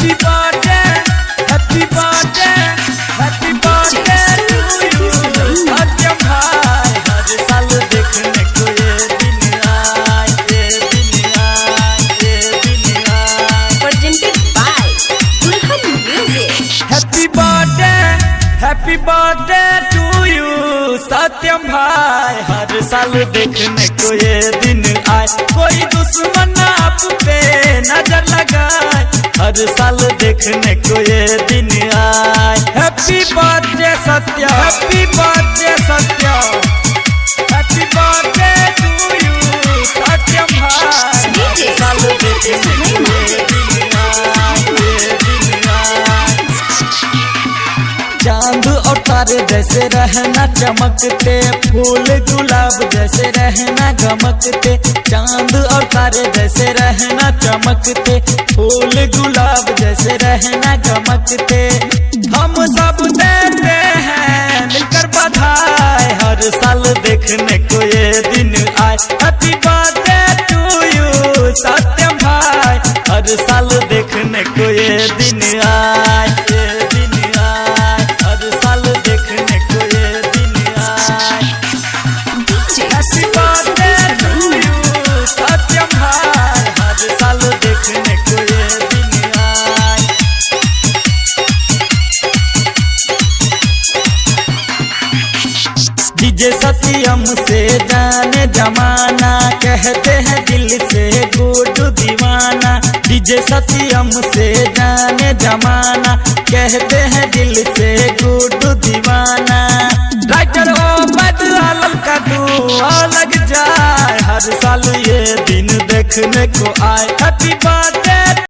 Happy birthday happy birthday happy birthday to you Satyam भाई। हर साल देखने को ये दिन आए, ये दिन आए, ये दिन आए। Presented by Dulhan Music। Happy birthday to you Satyam भाई। हर साल देखने को ये दिन आए, कोई दुश्मन आप पे नजर लगाए। हर साल देखने को ये दिन आए। Happy birthday Satya, happy birthday Satya, happy birthday to you Satyam भाई। हर साल देखने को ये दिन आए, ये दिन आए। चांद और तारे जैसे रहना चमकते, फूल गुलाब जैसे रहना गमकते। चांद और तारे जैसे रहना चमकते, फूल गुलाब जैसे रहना गमकते। हम सब देते हैं मिलकर बधाई। हर साल देखने को ये दिन आए। Happy birthday to you Satyam भाई। हर साल देखने को ये दिन आए, ये दिन आए। हर साल देखने को ये दिन आए। Happy birthday to you Satyam भाई। हर साल देखने को ये दिन आए। डीजे सत्यम से जाने जमाना, कहते हैं दिल से गुड्डू दीवाना। डीजे सत्यम से जाने जमाना, कहते हैं दिल से गुड्डू दीवाना। राइटर ओबैद आलम का दुआ लग जाए। हर साल ये दिन देखने को आए। Happy birthday